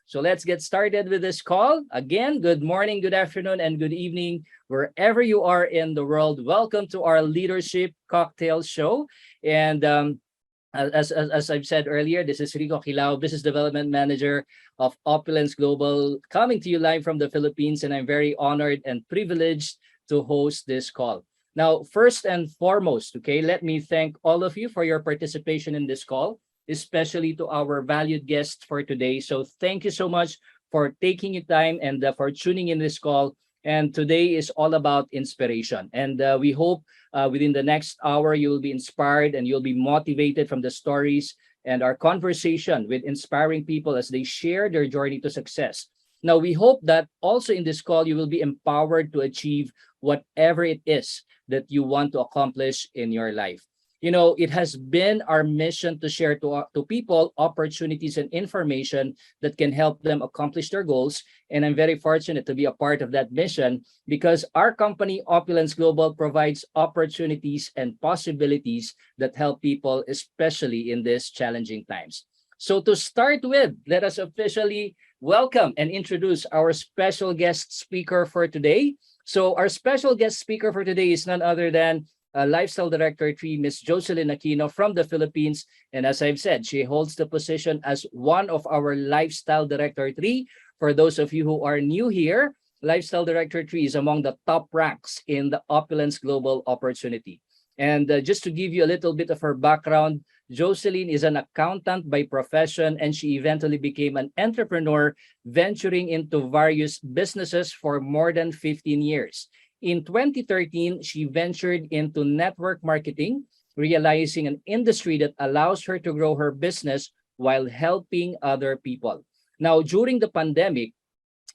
So let's get started with this call. Again, good morning, good afternoon, and good evening, wherever you are in the world. Welcome to our Leadership Cocktail Show. And as I've said earlier, this is Rico Quilao, Business Development Manager of Opulence Global, coming to you live from the Philippines, and I'm very honored and privileged to host this call. Now, first and foremost, okay, let me thank all of you for your participation in this call, especially to our valued guests for today. So thank you so much for taking your time and for tuning in this call. And today is all about inspiration. And we hope within the next hour, you will be inspired and you'll be motivated from the stories and our conversation with inspiring people as they share their journey to success. Now, we hope that also in this call, you will be empowered to achieve whatever it is that you want to accomplish in your life. You know, it has been our mission to share to people opportunities and information that can help them accomplish their goals. And I'm very fortunate to be a part of that mission because our company, Opulence Global, provides opportunities and possibilities that help people, especially in these challenging times. So to start with, let us officially welcome and introduce our special guest speaker for today. So our special guest speaker for today is none other than Lifestyle Director 3, Miss Jocelyn Aquino from the Philippines. And as I've said, she holds the position as one of our Lifestyle Director 3. For those of you who are new here, Lifestyle Director 3 is among the top ranks in the Opulence Global opportunity. And just to give you a little bit of her background, Jocelyn is an accountant by profession, and she eventually became an entrepreneur, venturing into various businesses for more than 15 years. In 2013, she ventured into network marketing, realizing an industry that allows her to grow her business while helping other people. Now, during the pandemic,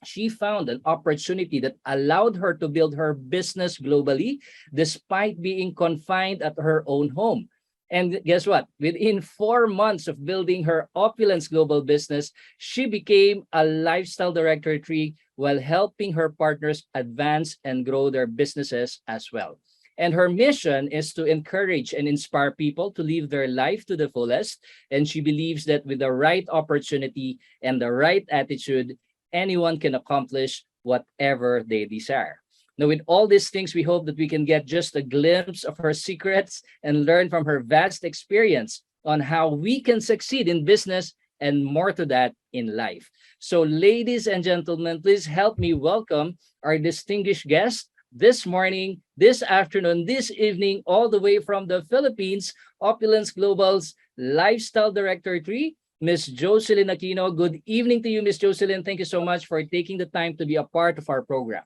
she found an opportunity that allowed her to build her business globally despite being confined at her own home. And guess what? Within 4 months of building her Opulence Global business, she became a Lifestyle Director 3 while helping her partners advance and grow their businesses as well. And her mission is to encourage and inspire people to live their life to the fullest. And she believes that with the right opportunity and the right attitude, anyone can accomplish whatever they desire. Now, with all these things, we hope that we can get just a glimpse of her secrets and learn from her vast experience on how we can succeed in business and more to that in life. So, ladies and gentlemen, please help me welcome our distinguished guest this morning, this afternoon, this evening, all the way from the Philippines, Opulence Global's Lifestyle Director 3, Miss Jocelyn Aquino. Good evening to you, Miss Jocelyn. Thank you so much for taking the time to be a part of our program.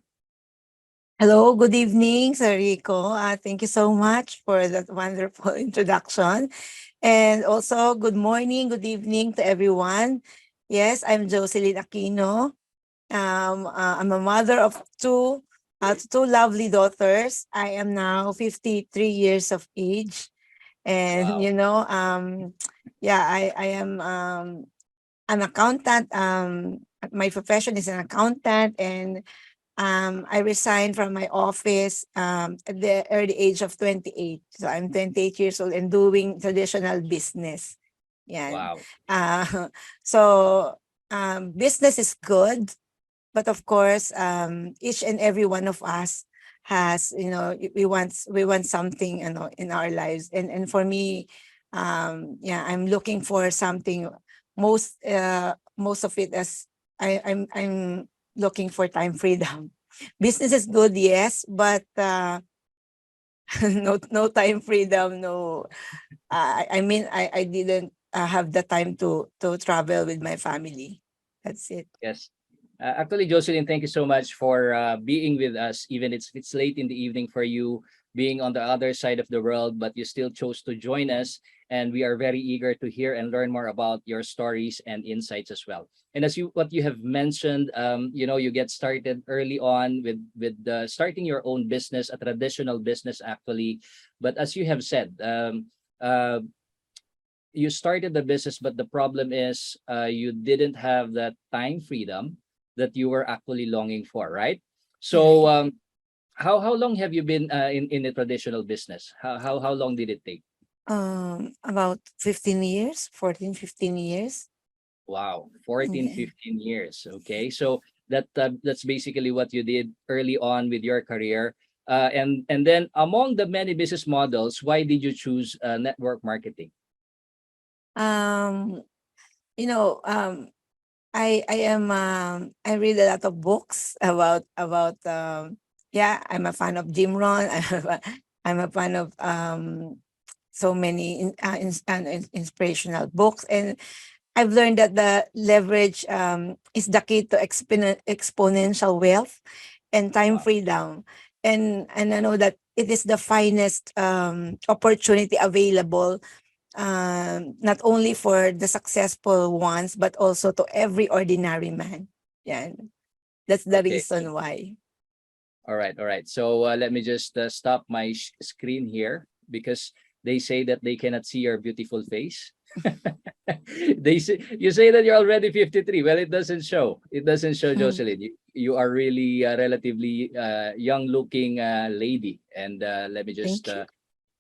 Hello, good evening, Sir Rico. Thank you so much for that wonderful introduction. And also, good morning, good evening to everyone. Yes, I'm Jocelyn Aquino. I'm a mother of two lovely daughters. I am now 53 years of age. And, Wow. yeah, I am an accountant. My profession is an accountant, and I resigned from my office at the early age of 28. So I'm 28 years old and doing traditional business. Yeah. Wow. Uh, so business is good, but of course, each and every one of us has, we want something, in our lives. And for me, yeah, I'm looking for something. Most of it as I'm looking for time freedom. Business is good, yes, but no time freedom. No, I didn't have the time to travel with my family. That's it. Yes. Actually, Jocelyn, thank you so much for being with us. Even it's late in the evening for you, being on the other side of the world, but you still chose to join us, and we are very eager to hear and learn more about your stories and insights as well. And as you what you have mentioned, you get started early on with starting your own business, a traditional business actually. But as you have said, you started the business, but the problem is you didn't have that time freedom that you were actually longing for, right? So Right. how long have you been in a traditional business? How long did it take? About 15 years, 14, 15 years. Wow, 14, Okay. 15 years. Okay. So that's basically what you did early on with your career. And then among the many business models, why did you choose network marketing? Um, you know, I read a lot of books about yeah, I'm a fan of Jim Rohn. I'm a fan of so many inspirational books, and I've learned that the leverage is the key to exponential wealth and time Wow. freedom. And I know that it is the finest opportunity available, not only for the successful ones, but also to every ordinary man. Yeah, that's the Okay. reason why. All right. All right. So let me just stop my screen here because they say that they cannot see your beautiful face. They say you say that you're already 53. Well, it doesn't show. It doesn't show, Mm, Jocelyn. You are really a relatively young looking lady. And let me just thank you.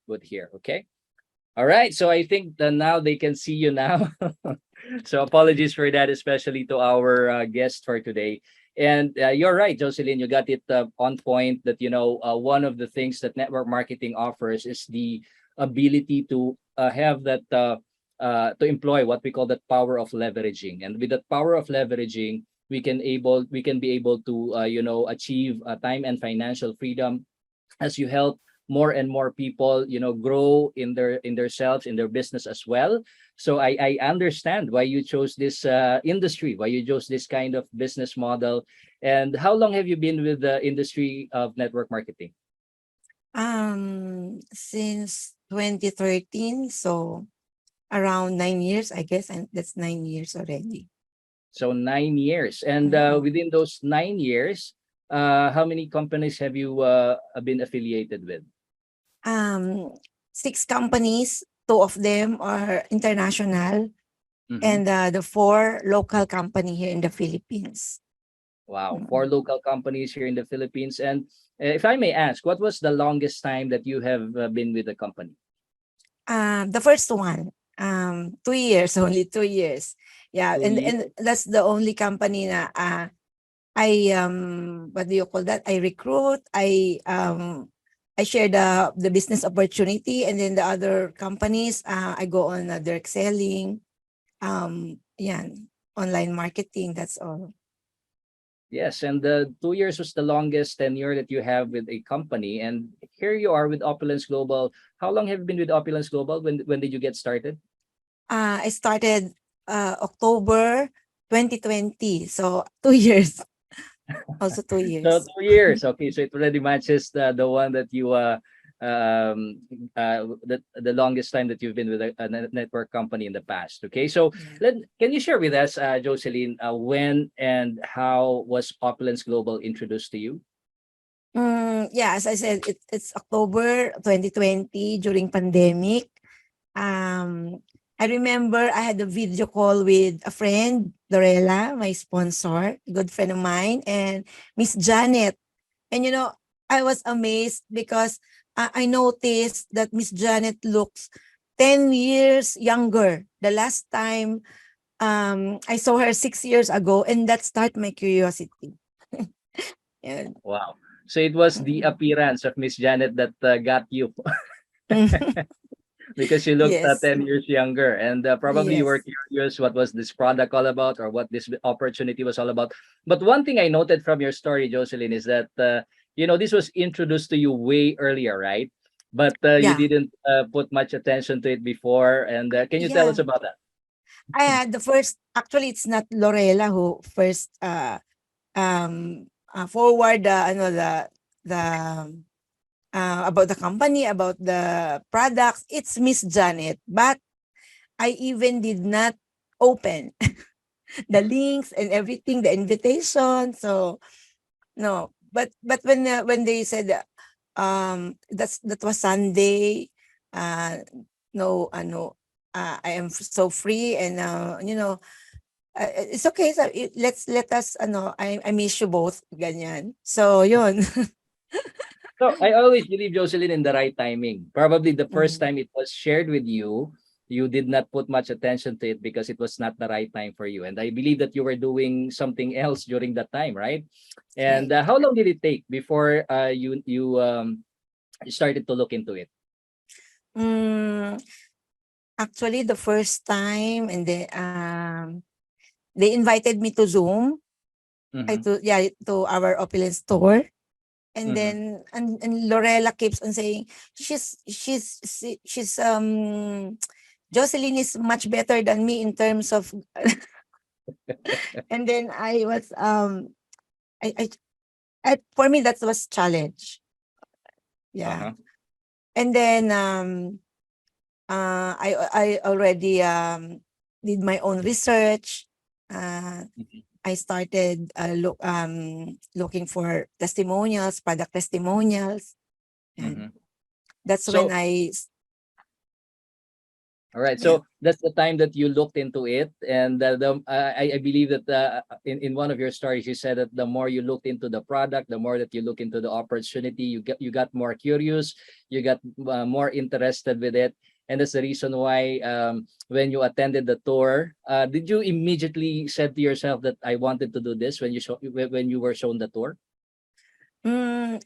put here. Okay. All right. So I think that now they can see you now. So apologies for that, especially to our guest for today. And you're right, Jocelyn. You got it on point that one of the things that network marketing offers is the ability to have that to employ what we call that power of leveraging. And with that power of leveraging, we can be able to achieve time and financial freedom as you help more and more people grow in their selves, in their business as well. So I understand why you chose this industry, why you chose this kind of business model. And how long have you been with the industry of network marketing? Since 2013, so around 9 years, I guess, and that's 9 years already. So 9 years. And Mhm. within those 9 years, how many companies have you been affiliated with? Um, Six companies, two of them are international, Mhm. and the four local company here in the Philippines. Wow, four Mm. local companies here in the Philippines. And if I may ask, what was the longest time that you have been with the company? The first one, 2 years, only 2 years. Yeah, Two and years. that's the only company na I what do you call that? I recruit, I share the business opportunity, and then the other companies, I go on direct selling, yeah, online marketing. That's all. Yes, and the 2 years was the longest tenure that you have with a company. And here you are with Opulence Global. How long have you been with Opulence Global? When did you get started? I started October 2020, so 2 years, also two So years. 2 years. Okay, so it already matches the one that you um the longest time that you've been with a network company in the past. Okay, so Yeah. can you share with us, Jocelyn, when and how was Opulence Global introduced to you? Yeah, as I said, it's October 2020 during pandemic. Um, I remember I had a video call with a friend, Lorella, my sponsor, a good friend of mine, and Miss Janet. And I was amazed because I noticed that Miss Janet looks 10 years younger. The last time I saw her 6 years ago, and that started my curiosity. Yeah. Wow. So it was the Mm. appearance of Miss Janet that got you because you looked Yes. 10 years younger, and probably you were Yes. curious what was this product all about or what this opportunity was all about. But one thing I noted from your story, Jocelyn, is that this was introduced to you way earlier, right? But you Yeah. didn't put much attention to it before. And can you tell us Yeah. about that? I had the first, actually it's not Lorella who first forward the about the company, about the products. It's Miss Janet, but I even did not open the links and everything, the invitation. So no, but when they said that was Sunday, uh no, I am so free, and it's okay. So let us I miss you both, ganyan. So yun. So I always believe, Jocelyn, in the right timing. Probably the first Mm, time it was shared with you, you did not put much attention to it because it was not the right time for you. And I believe that you were doing something else during that time, right? And Right. how long did it take before you started to look into it? Mm, Actually, the first time, and then they invited me to Zoom. I Mm-hmm. to Yeah, to our Opulence store. And Mm-hmm. then Lorella keeps on saying she's Jocelyn is much better than me in terms of and then I was for me that was challenge. Yeah. Uh-huh. And then I already did my own research. Mhm. I started looking for testimonials, product testimonials, and Mhm. that's when So, all right. yeah. So that's the time that you looked into it, and I believe that in one of your stories you said that the more you looked into the product, the more that you look into the opportunity, you got more curious, you got more interested with it, and that's the reason why when you attended the tour, did you immediately said to yourself that I wanted to do this when you were shown the tour? Mm,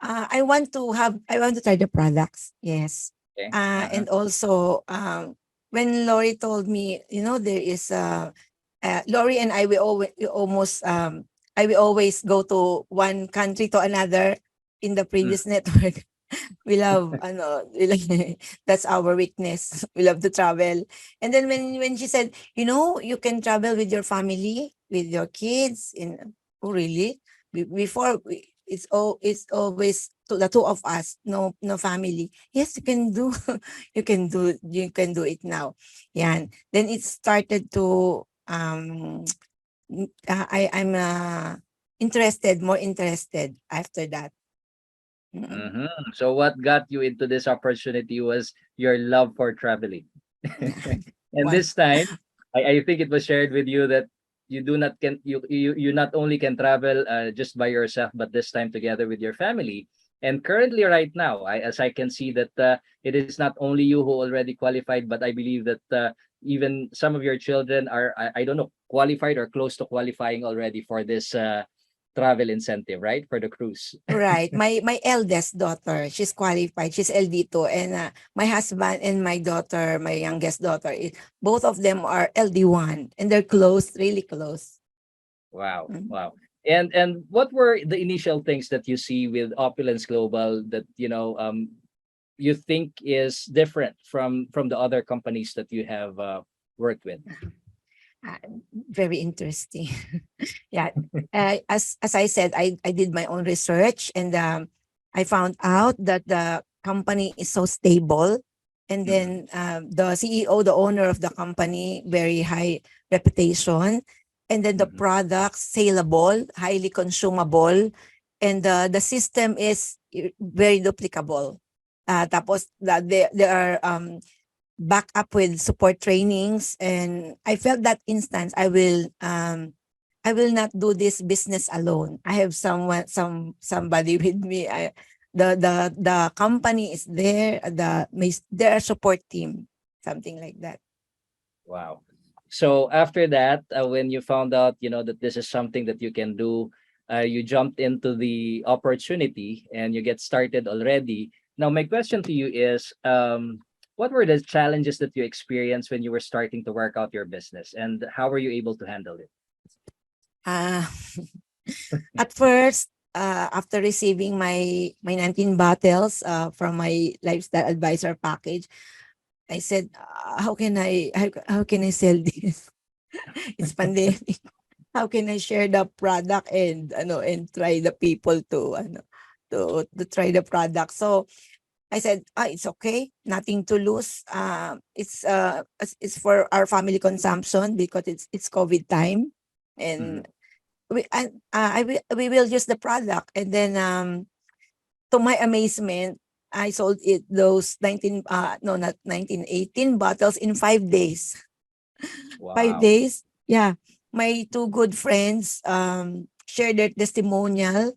I want to try the products. Yes. Okay. Uh-huh. And also, when Lori told me, there is Lori and I, I will always go to one country to another in the Mm, previous network. We love, that's our weakness. We love to travel. And then when she said, you can travel with your family, with your kids. Oh, really? Before it's always to the two of us, no family. Yes, you can do, you can do it now. Yeah. Then it started to I'm more interested after that. Mm. mhm. So what got you into this opportunity was your love for traveling. And Well, this time, I think it was shared with you that you not only can travel just by yourself, but this time together with your family. And currently, right now, as I can see that it is not only you who already qualified, but I believe that even some of your children are I don't know qualified or close to qualifying already for this travel incentive, right, for the cruise. right. My eldest daughter, she's qualified. She's LD2, and my husband and my daughter, my youngest daughter, both of them are LD1, and they're close, really close. Wow, Mm. wow. And what were the initial things that you see with Opulence Global that you think is different from the other companies that you have worked with? Uh, Very interesting. Yeah. As I said, I did my own research, and I found out that the company is so stable. And Mm-hmm. then the CEO, the owner of the company, very high reputation. And then the Mm-hmm. products saleable, highly consumable, and the system is very duplicable. Tapos there are back up with support trainings, and I felt that instance I will not do this business alone. I have somebody with me. The company is there, their support team, something like that. Wow. So after that, when you found out, that this is something that you can do, you jumped into the opportunity and you get started already. Now, my question to you is, what were the challenges that you experienced when you were starting to work out your business, and how were you able to handle it? uh at first, after receiving my 19 bottles from my lifestyle advisor package, I said, how can I sell this? It's pandemic. How can I share the product and try the people to try the product? So I said, it's okay, nothing to lose. It's for our family consumption because it's COVID time, Mhm. and we will use the product. And then to my amazement, I sold it those 19 no, not 19, 18 bottles in 5 days. 5 Wow. days. Yeah. My two good friends shared their testimonial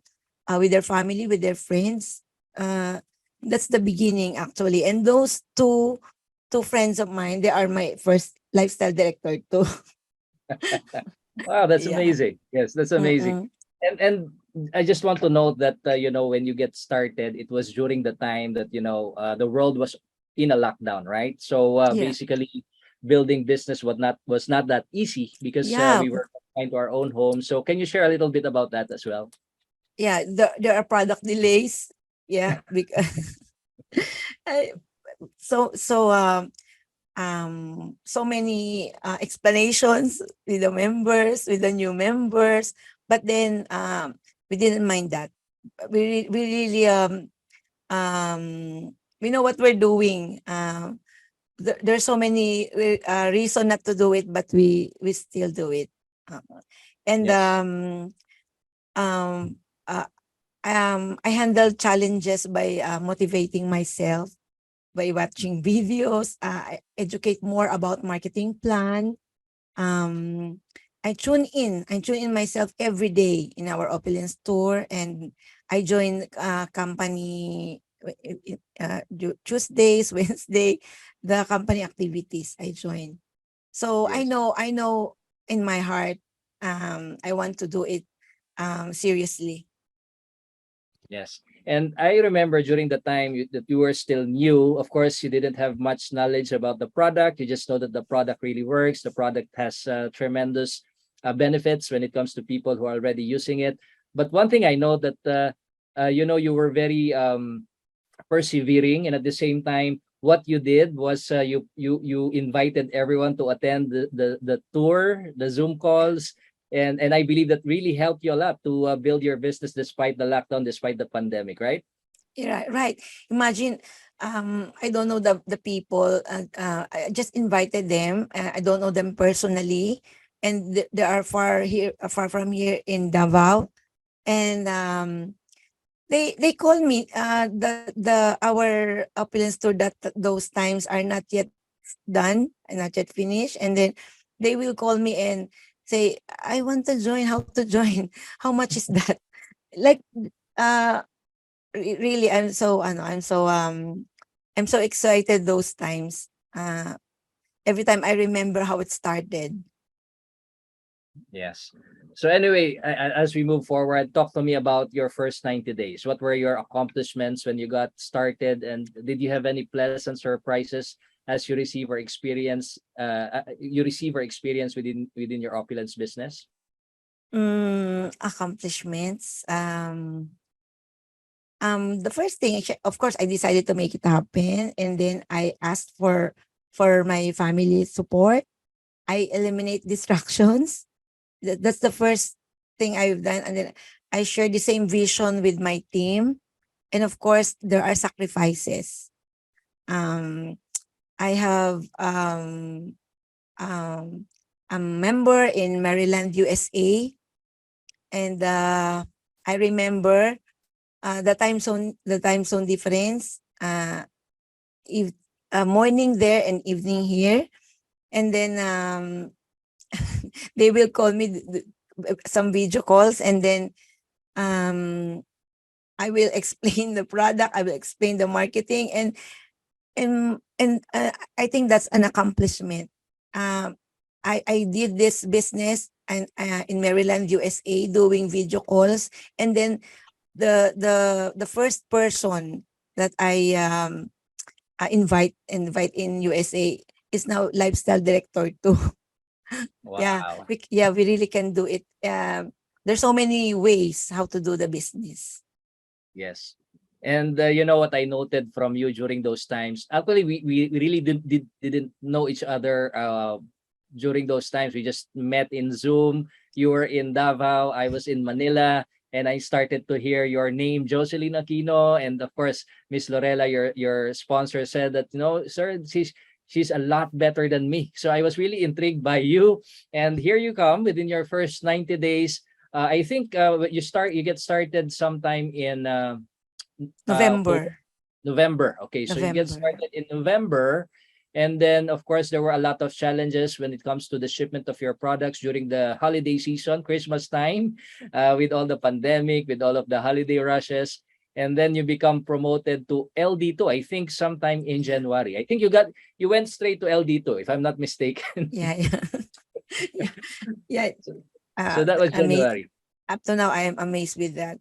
with their family, with their friends. That's the beginning actually. And those two friends of mine, they are my first lifestyle director too. Wow, that's Yeah. amazing. Yes, that's amazing. Mm-mm. And I just want to note that when you get started, it was during the time that the world was in a lockdown, right? So Yeah. basically, building business was not that easy because Yeah. we were confined to our own homes. So can you share a little bit about that as well? Yeah. There are product delays. Yeah. Because I- so many explanations with the members, with the new members, but then we didn't mind that. We really we know what we're doing. There's so many reason not to do it, but we still do it. Uh, and Yes. um, uh, I handle challenges by motivating myself by watching videos. I educate more about marketing plan. Um, I tune in myself every day in our Opulence store, and I join company Tuesdays, Wednesday, the company activities I join. So Yes. I know in my heart, I want to do it seriously. Yes. And I remember during the time that you were still new, of course, you didn't have much knowledge about the product. You just know that the product really works. The product has tremendous benefits when it comes to people who are already using it. But one thing I know that, you were very persevering, and at the same time, what you did was you invited everyone to attend the tour, the Zoom calls, and I believe that really helped you a lot to build your business despite the lockdown, despite the pandemic, right? Yeah, right. Imagine, I don't know the people. I just invited them. I don't know them personally, and they are far from here in Davao. And they call me. The our opulence tour that those times are not yet done and not yet finished, and then they will call me and say, "I want to join. How to join? How much is that?" Like, uh really, I'm so excited those times. Every time I remember how it started. Yes. So anyway, as we move forward, talk to me about your first 90 days. What were your accomplishments when you got started, and did you have any pleasant surprises as you receive or experience within your opulence business? Accomplishments. The first thing, of course, I decided to make it happen, and then I asked for my family support. I eliminate distractions. That's the first thing I've done, and then I share the same vision with my team. And of course, there are sacrifices. Um, I have um, a member in Maryland, USA, and I remember the time zone difference. If morning there and evening here, and then they will call me some video calls, and then um, I will explain the product. I will explain the marketing, and I think that's an accomplishment. Um, I did this business and in Maryland, USA, doing video calls, and then the first person that I invite in USA is now lifestyle director too. Yeah, Wow. we really can do it. There's so many ways how to do the business. Yes. And you know what I noted from you during those times? Actually, we really didn't know each other during those times. We just met in Zoom. You were in Davao, I was in Manila, and I started to hear your name, Jocelyn Aquino, and of course, Miss Lorella, your sponsor, said that, sir, she's a lot better than me. So I was really intrigued by you, and here you come within your first 90 days. I think you get started sometime in October, November. November. Okay, so you get November. started in November, and then of course there were a lot of challenges when it comes to the shipment of your products during the holiday season, Christmas time, with all the pandemic, with all of the holiday rushes. and then you become promoted to LD2. I think sometime in January. I think you went straight to LD2, if I'm not mistaken. Yeah, yeah. Yeah, yeah. So, so that was January. Up to now, I am amazed with that.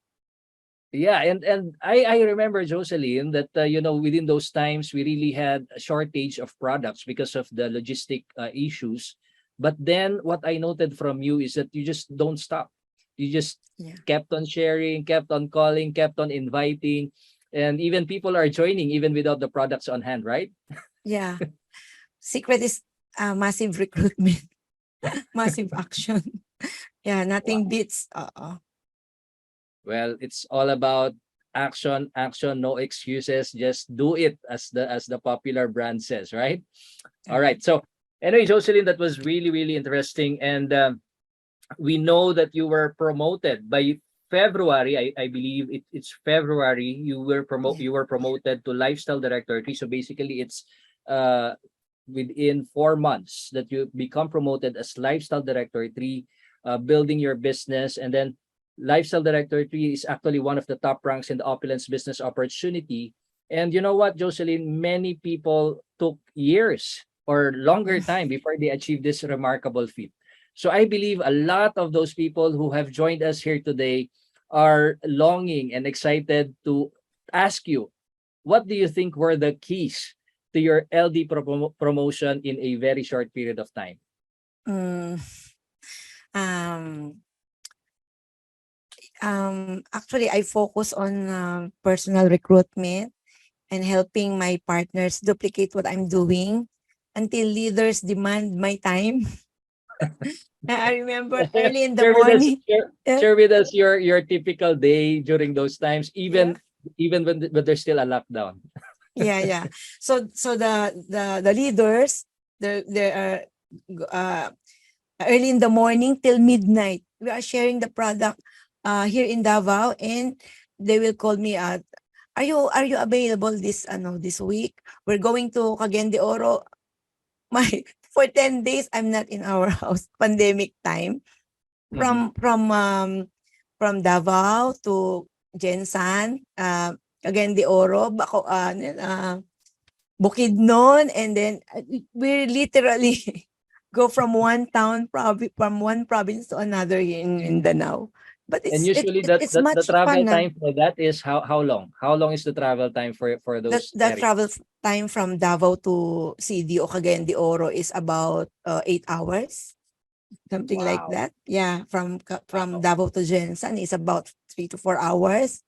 Yeah, and I remember, Jocelyn, that within those times we really had a shortage of products because of the logistic issues. But then what I noted from you is that you just don't stop. You just Yeah. kept on sharing, kept on calling, kept on inviting, and even people are joining even without the products on hand, right? Yeah. Secret is massive recruitment, massive action. Yeah, nothing Wow. beats. Well, it's all about action, action, no excuses. Just do it, as the popular brand says, right? All right. Correct. So anyway, Jocelyn, that was really, really interesting. And we know that you were promoted by February. I believe it's February. Yeah. You were promoted to lifestyle director. So basically, it's uh within 4 months that you become promoted as lifestyle director three, building your business, and then lifestyle director three is actually one of the top ranks in the Opulence business opportunity. And you know what, Jocelyn, many people took years or longer Mm. time before they achieved this remarkable feat. So I believe a lot of those people who have joined us here today are longing and excited to ask you, what do you think were the keys to your LD promotion in a very short period of time? Mm, um, Actually, I focus on personal recruitment and helping my partners duplicate what I'm doing until leaders demand my time. I remember early in the share with us morning. Yeah, share with us your typical day during those times, yeah, even when there's still a lockdown. yeah, yeah. So the leaders, they are uh, early in the morning till midnight. We are sharing the product here in Davao, and they will call me at, are you available this week? We're going to Cagayan de Oro. My for 10 days I'm not in our house, pandemic time. Mhm. From Davao to Jensan, Cagayan de Oro, Bukidnon, and then we literally go from from one province to another here in Mindanao. But And usually it's the much travel fun. time for that is how long? How long is the travel time for those The areas? travel time from Davao to CD o Cagayan de Oro is about 8 hours, something like Wow. that. Yeah, from Wow. Davao to Jensan is about 3 to 4 hours,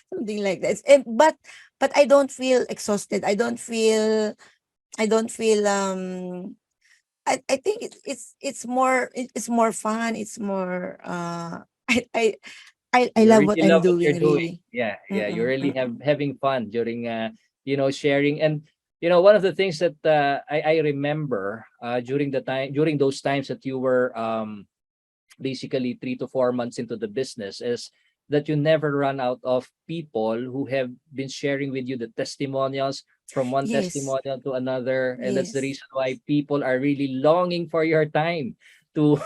something like that. But I don't feel exhausted. I don't feel. I think it's more fun. It's more I You love what really I'm love what doing, you're doing. really. Yeah, yeah. You Mm-mm, really mm-mm. having fun during sharing. And one of the things that I remember during those times that you were basically 3 to 4 months into the business is that you never run out of people who have been sharing with you the testimonials from one Yes, testimonial to another, and that's the yes. reason why people are really longing for your time to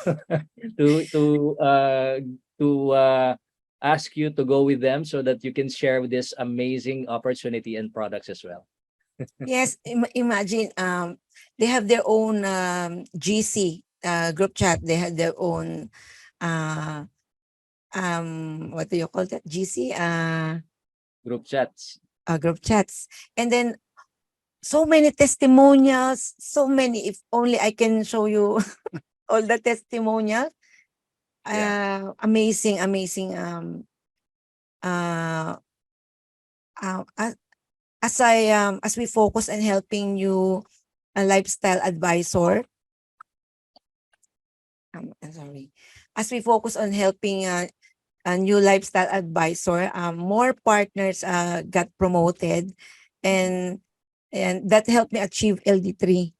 to ask you to go with them so that you can share with this amazing opportunity and products as well. Yes, imagine, they have their own GC group chat. They have their own uh what do you call that? GC Group chats. group chats. And then so many testimonials, so many. If only I can show you all the testimonials. Yeah. Amazing, amazing. Uh, uh, as, as we focus on helping you a lifestyle advisor, I'm sorry. As we focus on helping a new lifestyle advisor, more partners got promoted, Mhm. and that helped me achieve LD3.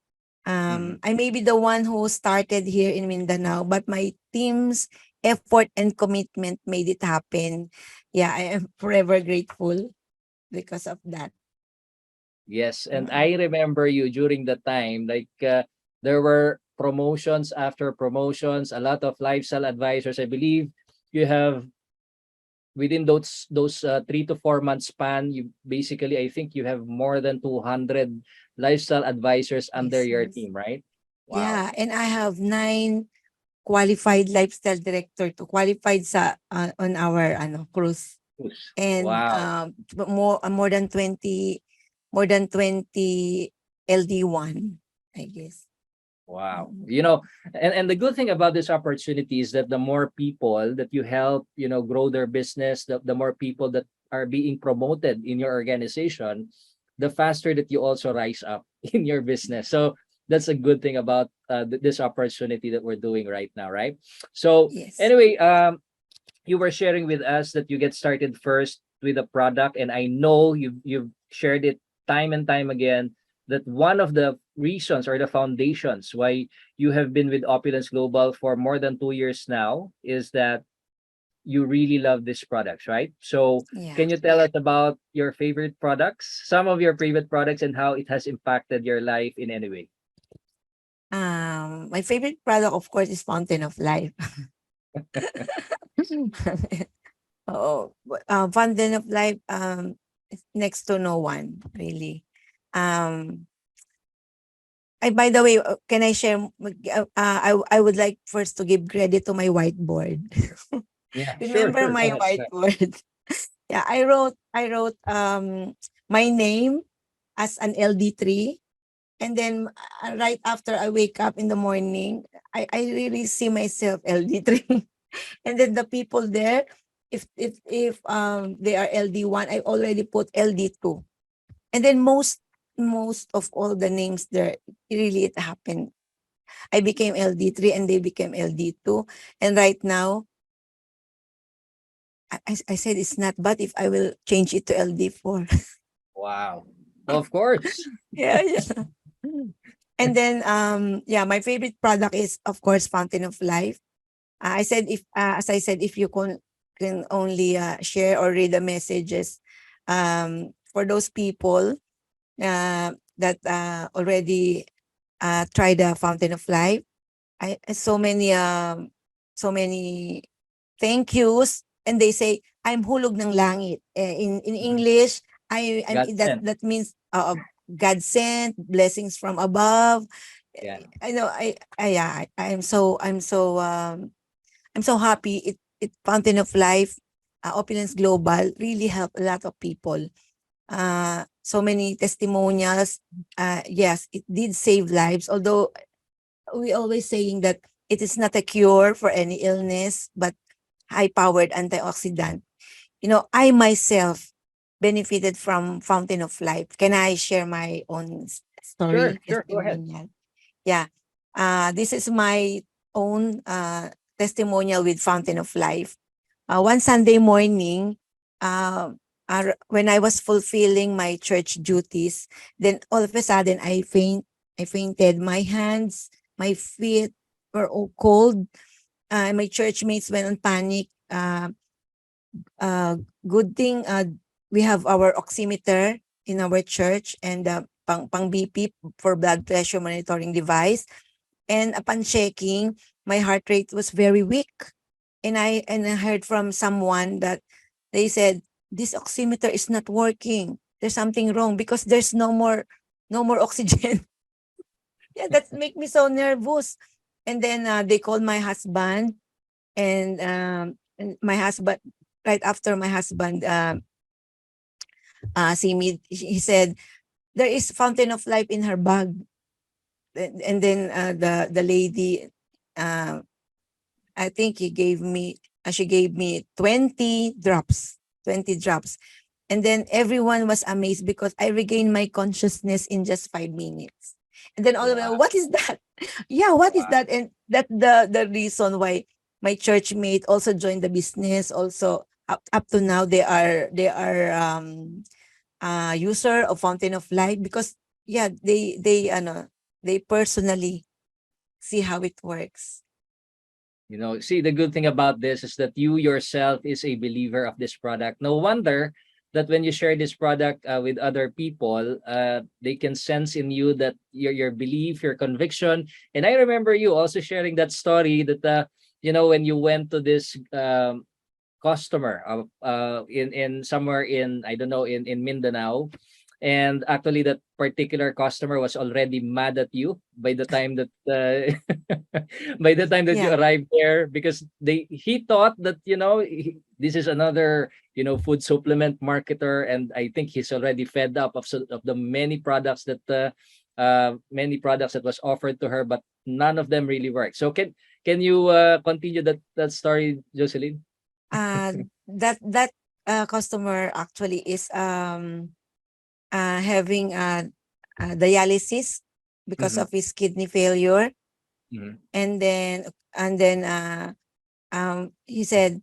Mhm. I may be the one who started here in Mindanao, but my team's effort and commitment made it happen. Yeah, I am forever grateful because of that. Yes, and Mm. I remember you during the time, like there were promotions after promotions, a lot of lifestyle advisors. I believe you have within those 3 to 4 months span, you basically, I think you have more than 200 lifestyle advisors under Yes, your yes. team, right? Wow. Yeah, and I have 9 qualified lifestyle director to qualified sa on our cruise. And Wow. more than 20 LD1, I guess. Wow. Mm. And the good thing about this opportunity is that the more people that you help, grow their business, the more people that are being promoted in your organization, the faster that you also rise up in your business. So that's a good thing about this opportunity that we're doing right now, right? So Yes. anyway, you were sharing with us that you get started first with a product, and I know you've shared it time and time again that one of the reasons or the foundations why you have been with Opulence Global for more than 2 years now is that you really love these products, right? So Yeah. can you tell us about your favorite products, some of your favorite products, and how it has impacted your life in any way? My favorite product, of course, is Fountain of Life. Oh, Fountain of Life, is next to no one, really. Um, by the way, can I share? I would like first to give credit to my whiteboard. Yeah, sure, Remember sure. Go my ahead. Go ahead. whiteboard? Yeah, I wrote my name as an LD3, and then right after I wake up in the morning, I really see myself LD3. And then the people there, if they are LD1, I already put LD2. And then most of all the names there, really it happened. I became LD3 and they became LD2. And right now, I said it's not bad if I will change it to LD4. Wow. Of course. Yeah, yeah. And then yeah, my favorite product is of course Fountain of Life. I said if as I said, if you can only share or read the messages for those people that already tried the Fountain of Life. So many thank yous, and they say I'm hulog ng langit. In Mhm. English, God sent. that means God sent blessings from above. Yeah. I know I yeah, I'm so happy it Fountain of Life, Opulence Global really helped a lot of people. So many testimonials. Yes, it did save lives. Although we always saying that it is not a cure for any illness, but high-powered antioxidant. I myself benefited from Fountain of Life. Can I share my own Sure, story, sure. Go ahead. testimonial? Yeah. This is my own testimonial with Fountain of Life. One Sunday morning, uh, when I was fulfilling my church duties, then all of a sudden I fainted. My hands, my feet were all cold. My church mates went on panic. Good thing we have our oximeter in our church and pang BP for blood pressure monitoring device. And upon checking, my heart rate was very weak. And I heard from someone that they said this oximeter is not working. There's something wrong because there's no more oxygen. Yeah, that make me so nervous. And then they called my husband, and my husband, right after my husband see me, he said there is Fountain of Life in her bag. And then the lady, uh, I think she gave me 20 drops, 20 drops. And then everyone was amazed because I regained my consciousness in just 5 minutes. And then all of them, Wow. what is that? Yeah, what is Wow. that? And that the reason why my church mate also joined the business. Also, up to now, they are user of Fountain of Life because yeah, they personally see how it works. See, the good thing about this is that you yourself is a believer of this product. No wonder that when you share this product with other people, they can sense in you that your belief, your conviction. And I remember you also sharing that story that when you went to this customer in somewhere in, I don't know, in Mindanao. And actually that particular customer was already mad at you by the time that by the time that you Yeah. arrived there, because he thought that, this is another, food supplement marketer, and I think he's already fed up of the many products that was offered to her, but none of them really worked. So can you continue that story, Jocelyn? Uh, that customer actually is having dialysis because Mm-hmm. of his kidney failure. Mm-hmm. And then he said,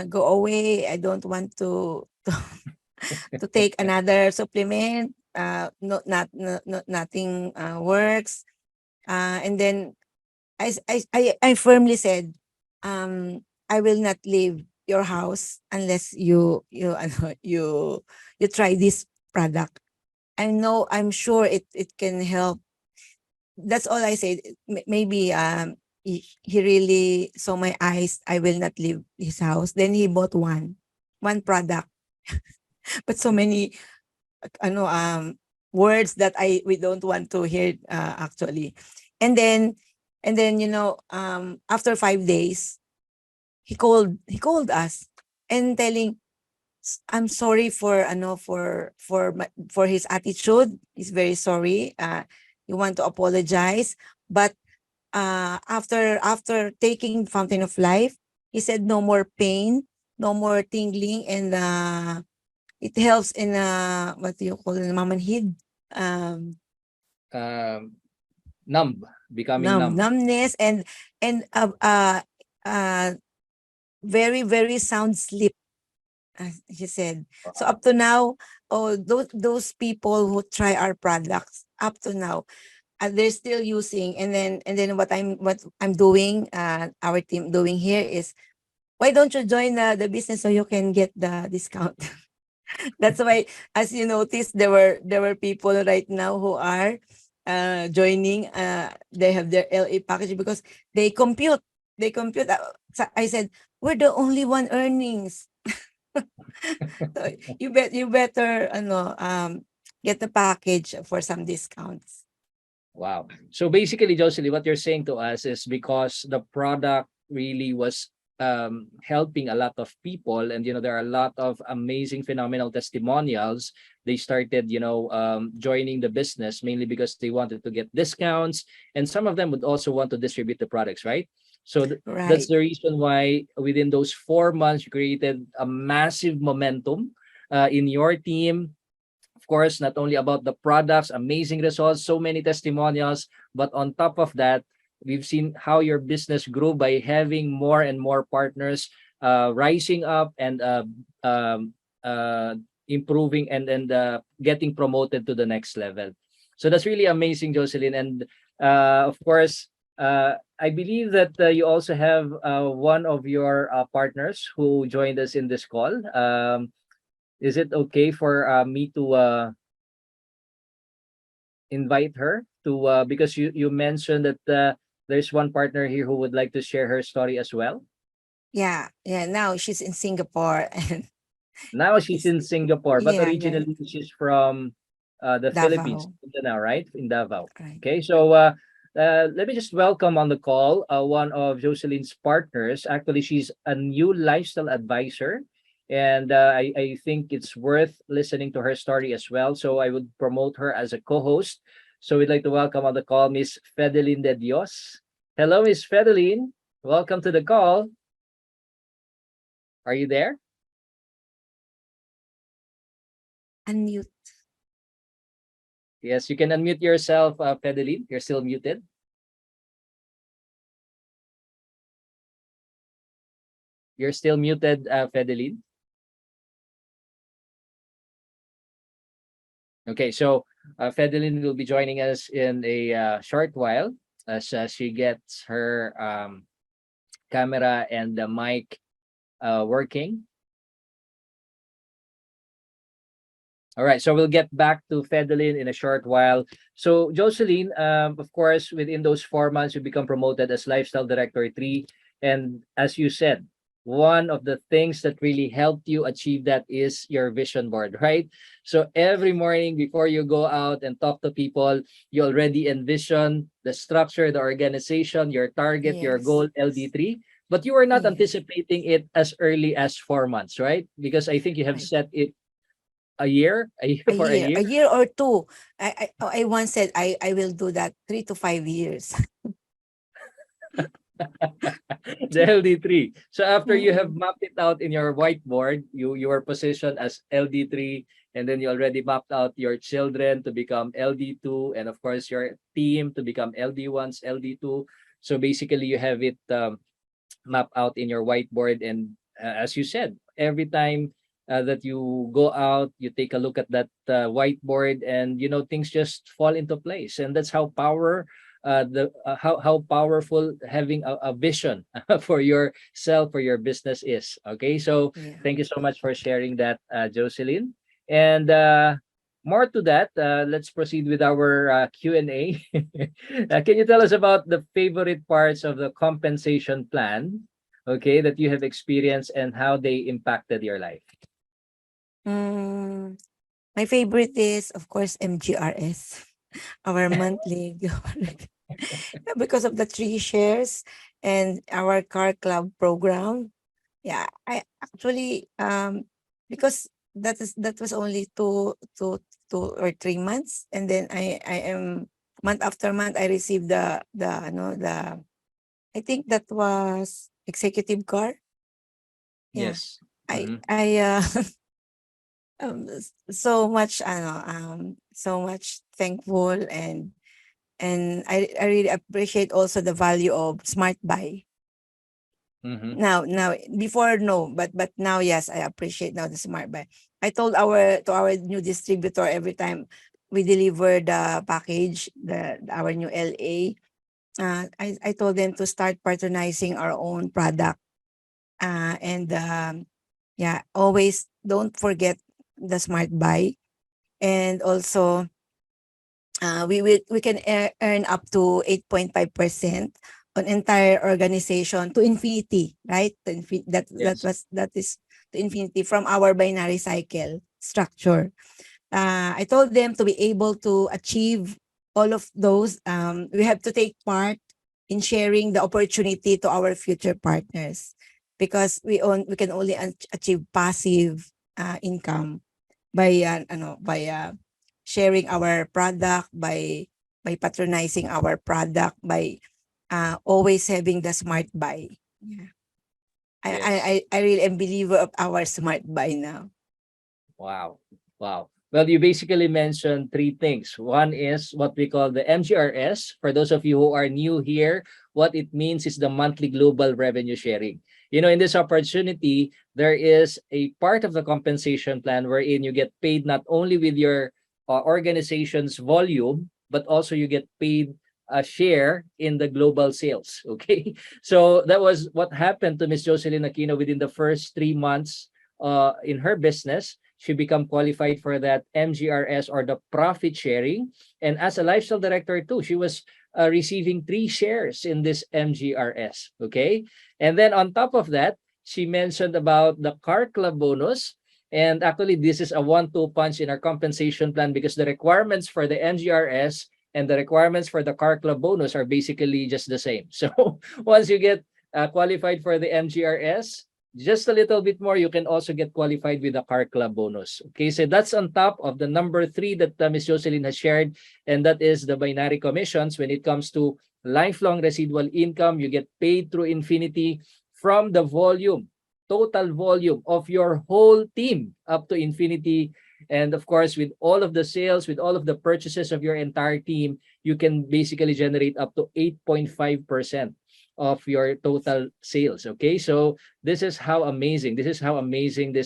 go away, I don't want to take another supplement. Nothing works. And then I firmly said, I will not leave your house unless ano, you try this product. I'm sure it can help. That's all I said. Maybe he really saw my eyes. I will not leave his house. Then he bought one product, but so many ano words that we don't want to hear actually. And then after 5 days, he called us and telling, I'm sorry for for his attitude. He's very sorry. He want to apologize, but after taking Fountain of Life, he said no more pain, no more tingling, and it helps in what do you call it, mamanhid, um, um Numb, becoming numb. numbness, and uh, very very sound sleep, as he said. So Wow. up to now, oh, those people who try our products up to now, they're still using. And then what I'm doing, our team doing here is, why don't you join the business so you can get the discount? That's why, as you notice, there were people right now who are joining. They have their LA package because they compute. They compute. So I said, we're the only one earnings. So you better get the package for some discounts. Wow. So basically, Jocelyn, what you're saying to us is because the product really was helping a lot of people, and there are a lot of amazing, phenomenal testimonials. They started, joining the business mainly because they wanted to get discounts, and some of them would also want to distribute the products, right? So that's Right. the reason why within those 4 months you created a massive momentum in your team. Of course, not only about the products, amazing results, so many testimonials, but on top of that, we've seen how your business grew by having more and more partners rising up and um, uh, improving and getting promoted to the next level. So that's really amazing, Jocelyn. And of course, I believe that you also have one of your partners who joined us in this call. Is it okay for me to invite her to because you mentioned that there's one partner here who would like to share her story as well. Yeah, yeah. Now she's in Singapore and Now she's it's in Singapore, but yeah, yeah, originally she's from the Philippines, Davao. Mindanao, right? In Davao. Right. Okay, so let me just welcome on the call one of Jocelyn's partners. Actually, she's a new lifestyle advisor, and I think it's worth listening to her story as well. So I would promote her as a co-host. So we'd like to welcome on the call Miss Fedeline de Dios. Hello, Miss Fedeline. Welcome to the call. Are you there? Unmute. Yes, you can unmute yourself, Fedeline. You're still muted. You're still muted, Fedeline. Okay, so Fedeline will be joining us in a short while as she gets her camera and the mic working. All right, so we'll get back to Fedeline in a short while. So Jocelyn, of course, within those 4 months, you become promoted as Lifestyle Director 3. And as you said, one of the things that really helped you achieve that is your vision board, right? So every morning before you go out and talk to people, you already envision the structure, the organization, your target, your Yes. goal, LD3, but you are not Yes. anticipating it as early as 4 months, right? Because I think you have Right. set it a year for a A year. year or two. I once said I will do that 3 to 5 years. The LD3. So after you have Mm-mm. mapped it out in your whiteboard, you are positioned as LD3, and then you already mapped out your children to become LD2, and of course your team to become LD1s, LD2. So basically you have it map out in your whiteboard, and as you said, every time that you go out, you take a look at that whiteboard, and things just fall into place. And that's how the how powerful having a vision for yourself, for your business is. Okay, so Yeah. thank you so much for sharing that, Jocelyn. And more to that, let's proceed with our Q&A. Can you tell us about the favorite parts of the compensation plan, okay, that you have experienced and how they impacted your life? Mm, my favorite is, of course, MGRS, our monthly because of the 3 shares and our car club program. Yeah, I actually because that was only 2 or 3 months, and then I am month after month I received the the I think that was executive car. Yeah, Yes. Mm-hmm. I so much so much thankful, and I really appreciate also the value of smart buy. Mm-hmm. Now before no, but now yes, I appreciate now the smart buy. I told our new distributor every time we deliver the package, the our new LA, I told them to start patronizing our own product, and yeah, always don't forget the smart buy. And also we can earn up to 8.5% on entire organization to infinity, right? Yes. That is to infinity from our binary cycle structure. I told them to be able to achieve all of those. We have to take part in sharing the opportunity to our future partners, because we can only achieve passive income by sharing our product, by patronizing our product, by always having the smart buy. Yeah. Yes. I really am believer of our smart buy now. Wow. Wow. Well, you basically mentioned three things. One is what we call the MGRS. For those of you who are new here, what it means is the monthly global revenue sharing. In this opportunity, there is a part of the compensation plan wherein you get paid not only with your organization's volume, but also you get paid a share in the global sales. Okay. So that was what happened to Miss Jocelyn Aquino within the first 3 months in her business. She become qualified for that MGRS, or the profit sharing. And as a lifestyle director too, she was receiving 3 shares in this MGRS. Okay. And then on top of that, she mentioned about the car club bonus. And actually, this is a 1-2 punch in our compensation plan, because the requirements for the MGRS and the requirements for the car club bonus are basically just the same. So once you get qualified for the MGRS, just a little bit more, you can also get qualified with the car club bonus. Okay, so that's on top of the number 3 that Ms. Jocelyn has shared, and that is the binary commissions. When it comes to lifelong residual income, you get paid through infinity from the volume, total volume of your whole team up to infinity. And of course, with all of the sales, with all of the purchases of your entire team, you can basically generate up to 8.5% of your total sales. Okay, so this is how amazing this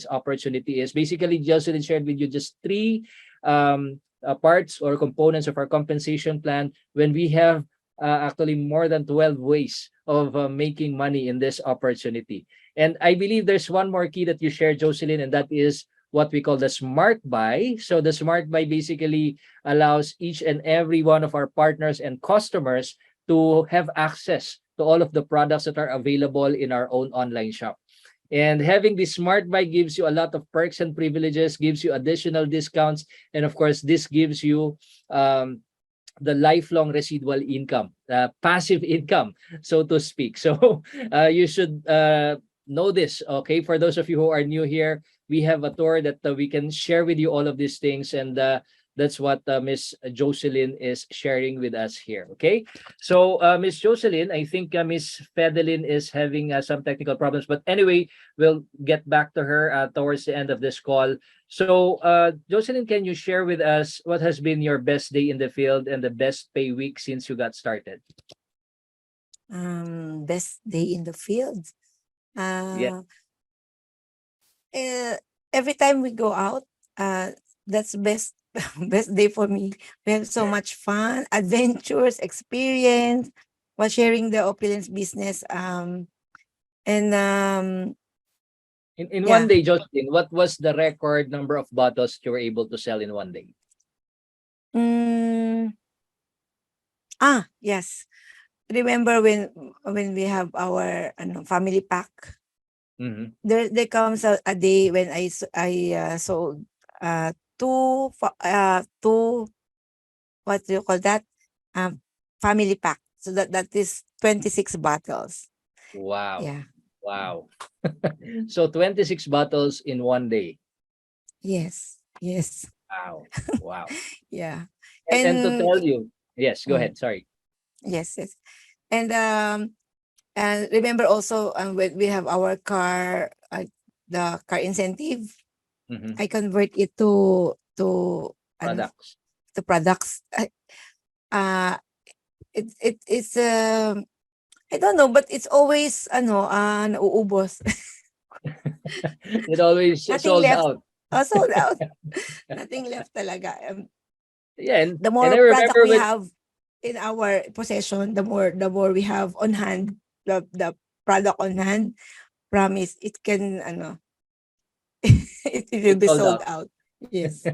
opportunity is. Basically, Jocelyn shared with you just three parts or components of our compensation plan, when we have actually more than 12 ways of making money in this opportunity. And I believe there's one more key that you shared, Jocelyn, and that is what we call the smart buy. So the smart buy basically allows each and every one of our partners and customers to have access to all of the products that are available in our own online shop. And having this smart buy gives you a lot of perks and privileges, gives you additional discounts, and of course, this gives you um, the lifelong residual income, passive income, so to speak. So you should know this, okay? For those of you who are new here, we have a tour that we can share with you all of these things, and that's what Miss Jocelyn is sharing with us here, okay? So Miss Jocelyn, I think Miss Fedelin is having some technical problems, but anyway, we'll get back to her towards the end of this call. So, Jocelyn, can you share with us what has been your best day in the field and the best pay week since you got started? Best day in the field. Yeah. Uh, eh, every time we go out, uh, that's best best day for me. We have so much fun, adventures, experience while sharing the opulence business. And In one yeah. day, Jocelyn, what was the record number of bottles you were able to sell in one day? Mm, yes. Remember when we have our family pack? Mm-hmm. There comes a day when I sold two, what do you call that? Um, family pack. So that is 26 bottles. Wow. Yeah. Wow. So 26 bottles in one day. Yes. Yes. Wow. Wow. Yeah. And to And tell you, yes, go mm, ahead. Sorry. yes, yes. And remember also when we have our car, the car incentive, Mm-hmm. I convert it to ano, Products. to products. Uh it's I don't know, but it's always nauubos. It always Nothing sold left. out. Oh, sold out. Nothing left talaga. Yeah, The and I more product remember we when have in our possession, the more we have on hand, the product on hand, promise it can it will it be sold sold out. out. Yes.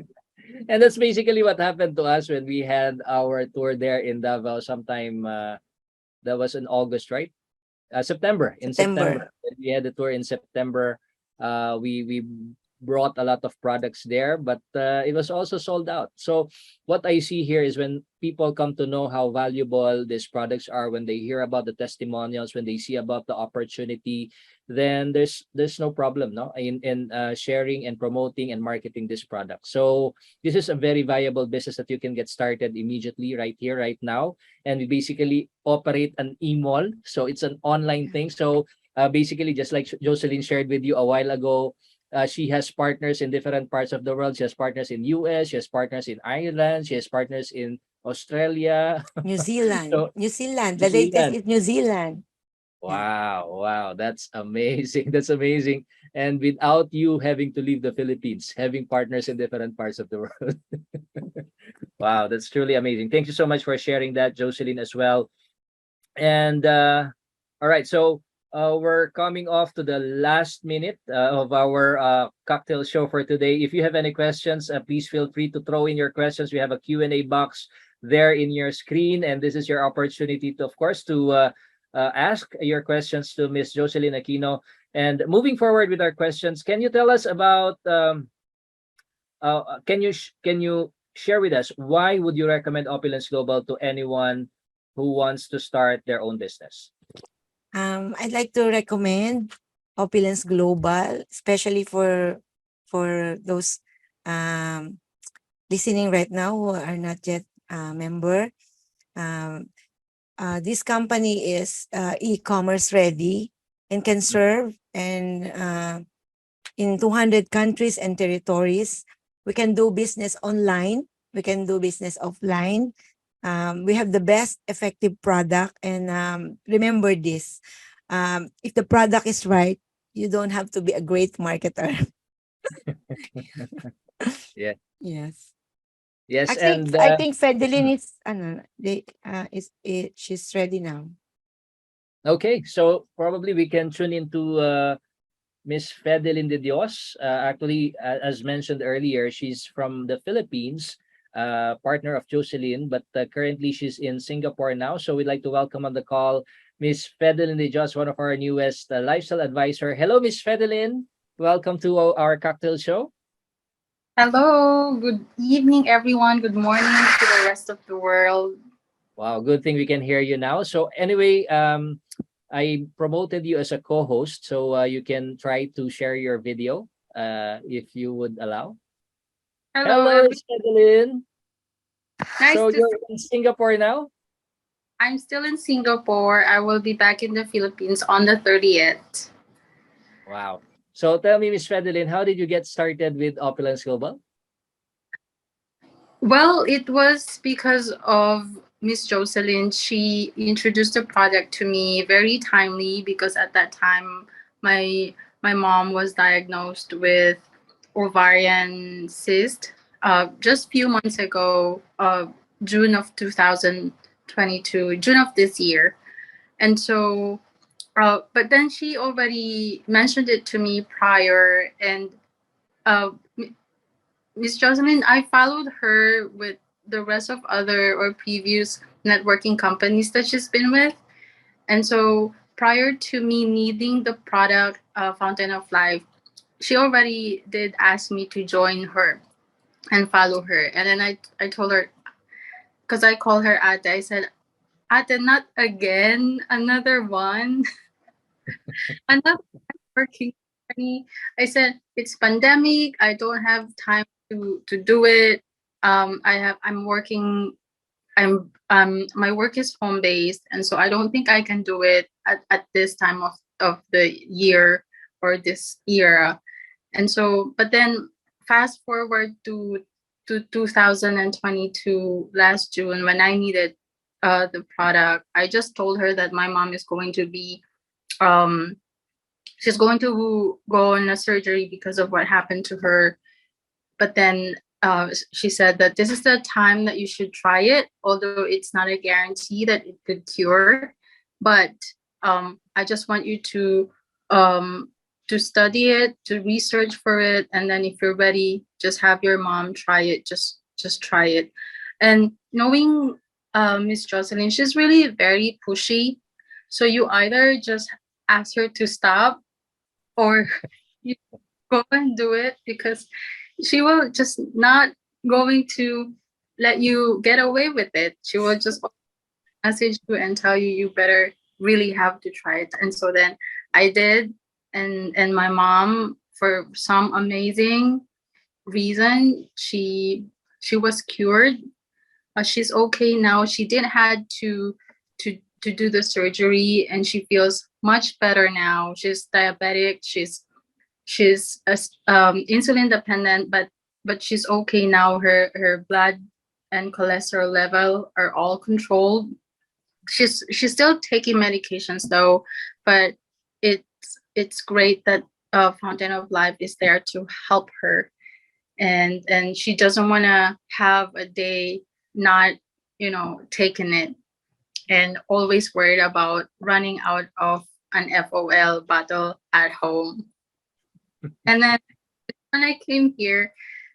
And that's basically what happened to us when we had our tour there in Davao sometime that was in August, right? September. In September, September. when we had the tour in September. We brought a lot of products there, but it was also sold out. So what I see here is when people come to know how valuable these products are, when they hear about the testimonials, when they see about the opportunity, then there's no problem, no, in sharing and promoting and marketing this product. So this is a very viable business that you can get started immediately, right here, right now. And we basically operate an e-mall, so it's an online Yeah. thing. So basically, just like Jocelyn shared with you a while ago, she has partners in different parts of the world. She has partners in US, she has partners in Ireland, she has partners in Australia. New Zealand. So New Zealand. New The latest Zealand. is New Zealand. Yeah. Wow, wow, that's amazing. That's amazing. And without you having to leave the Philippines, having partners in different parts of the world. Wow, that's truly amazing. Thank you so much for sharing that, Jocelyn, as well. And all right, so we're coming off to the last minute of our cocktail show for today. If you have any questions, please feel free to throw in your questions. We have a Q&A box there in your screen, and this is your opportunity to, of course, to ask your questions to Miss Jocelyn Aquino. And moving forward with our questions, can you tell us about can you share with us why would you recommend Opulence Global to anyone who wants to start their own business? I'd like to recommend Opulence Global, especially for those um listening right now who are not yet a member. Um, this company is e-commerce ready and can serve and in 200 countries and territories. We can do business online. We can do business offline. We have the best effective product. And remember this, if the product is right, you don't have to be a great marketer. Yeah. Yes. Yes, I think and I think Fedelin she's ready now. okay, so probably we can tune into Miss Fedelin de Dios. Actually, as mentioned earlier, she's from the Philippines, partner of Jocelyn, but currently she's in Singapore now. So we'd like to welcome on the call Miss Fedelin De Jos, one of our newest lifestyle advisor. Hello, Miss Fedelin. Welcome to our cocktail show. Hello, good evening, everyone. Good morning to the rest of the world. Wow, good thing we can hear you now. So anyway, I promoted you as a co-host, so you can try to share your video, if you would allow. Hello, Hello, every Miss Fedelin. nice So to see. you're in Singapore now? I'm still in Singapore. I will be back in the Philippines on the 30th. Wow. So tell me, Miss Fedelin, how did you get started with Opulence Global? Well, it was because of Miss Jocelyn. She introduced the product to me very timely because at that time my my mom was diagnosed with ovarian cyst just few months ago, June of 2022, June of this year. And so but then she already mentioned it to me prior, and uh, Miss Jocelyn, I followed her with the rest of other or previous networking companies that she's been with. And so prior to me needing the product, Fountain of Life, she already did ask me to join her and follow her. And then I told her, because I call her Ate, I said, Ate, not again, another one, another working company. I said, it's pandemic. I don't have time to do it. I'm working. My work is home based, and so I don't think I can do it at this time of the year or this era. And so, but then fast forward to 2022 last June when I needed the product. I just told her that my mom is going to be um she's going to go on a surgery because of what happened to her. But then she said that this is the time that you should try it, although it's not a guarantee that it could cure. But I just want you um, to study it, to research for it, and then if you're ready, just have your mom try it. Just try it. And knowing Miss Jocelyn, she's really very pushy. So you either just ask her to stop, or you go and do it, because she will just not going to let you get away with it. She will just message you and tell you you better really have to try it. And so then I did, and my mom, for some amazing reason, she was cured. She's okay now. She didn't had to do the surgery, and she feels much better now. She's diabetic. She's insulin dependent, but she's okay now. Her blood and cholesterol level are all controlled. She's still taking medications though, but it's great that Fountain of Life is there to help her, and she doesn't want to have a day not taking it, and always worried about running out of an FOL bottle at home. And then when I came here,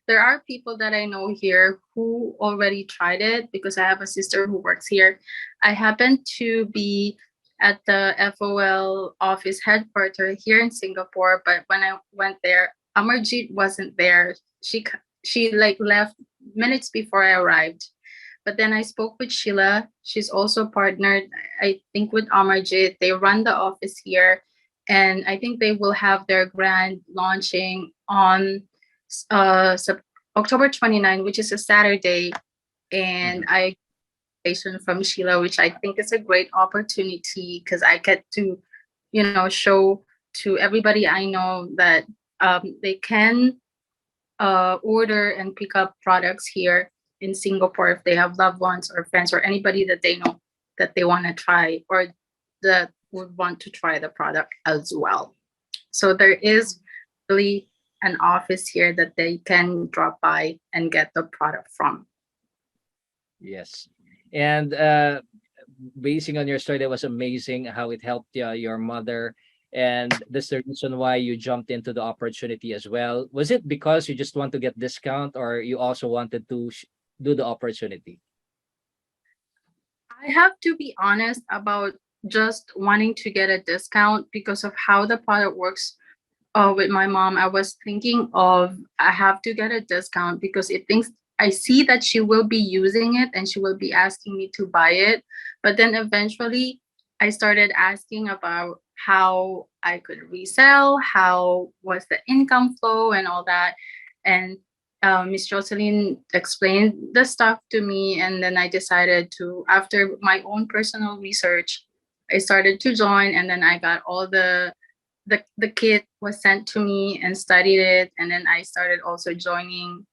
there are people that I know here who already tried it because I have a sister who works here. I happened to be at the FOL office headquarters here in Singapore, but when I went there, Amarjeet wasn't there. She like left minutes before I arrived. But then I spoke with Sheila. She's also partnered, I think, with Amarjit. They run the office here, and I think they will have their grand launching on October 29, which is a Saturday. And Mhm. I station from Sheila, which I think is a great opportunity because I get to, show to everybody I know that they can order and pick up products here in Singapore if they have loved ones or friends or anybody that they know that they want to try or that would want to try the product as well. So there is really an office here that they can drop by and get the product from. Yes. And basing on your story, that was amazing how it helped your mother. And that's the reason why you jumped into the opportunity as well. Was it because you just want to get discount, or you also wanted to do the opportunity? I have to be honest about just wanting to get a discount because of how the product works. With my mom, I was thinking of I have to get a discount because it thinks I see that she will be using it and she will be asking me to buy it. But then eventually I started asking about how I could resell, how was the income flow and all that. And Miss Jocelyn explained the stuff to me, and then I decided to, after my own personal research, I started to join, and then I got all the kit was sent to me and studied it, and then I started also joining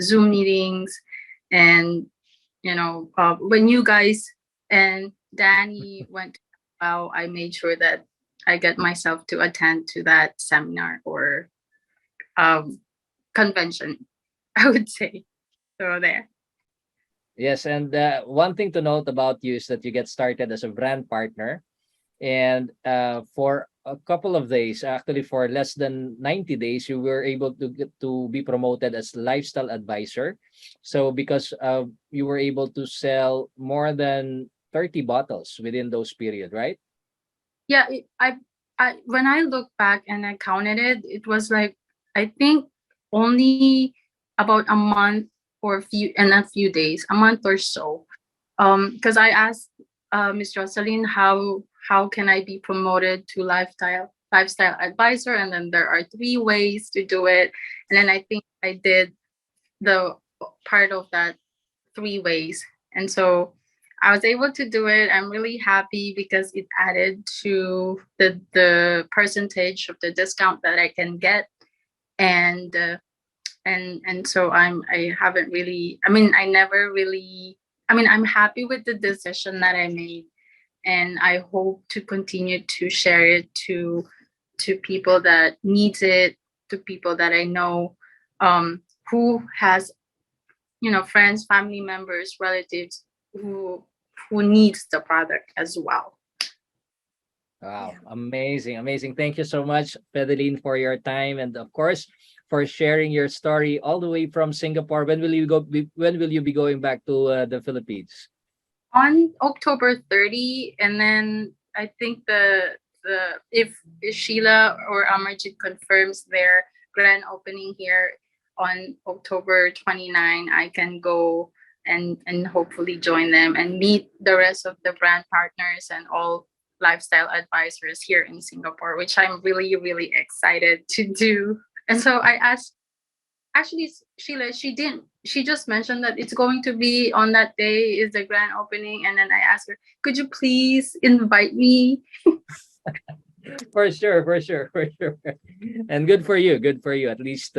Zoom meetings. And when you guys and Danny went, wow, I made sure that I get myself to attend to that seminar or um, convention, I would say. So there. Yes, and one thing to note about you is that you get started as a brand partner, and for a couple of days, actually for less than 90 days, you were able to get to be promoted as lifestyle advisor. So because you were able to sell more than 30 bottles within those period, right? Yeah, I when I look back and I counted it, it was like I think only about a month or a few days, a month or so. Because I asked Miss Jocelyn how can I be promoted to lifestyle advisor, and then there are three ways to do it, and then I think I did the part of that three ways. And so I was able to do it. I'm really happy because it added to the percentage of the discount that I can get. And and so I haven't really, I mean, I never really, I mean, I'm happy with the decision that I made, and I hope to continue to share it to people that needs it, to people that I know who has, friends, family members, relatives who needs the product as well. Wow, Yeah. amazing, amazing. Thank you so much, Fedeline, for your time, and of course for sharing your story all the way from Singapore. When will you when will you be going back to the Philippines? On October 30, and then I think the if Sheila or Amarjit confirms their grand opening here on October 29, I can go and hopefully join them and meet the rest of the brand partners and all lifestyle advisors here in Singapore, which I'm really really excited to do. And so I asked, actually, Sheila, she just mentioned that it's going to be on that day is the grand opening, and then I asked her, could you please invite me? For sure, for sure, for sure. And good for you, good for you. At least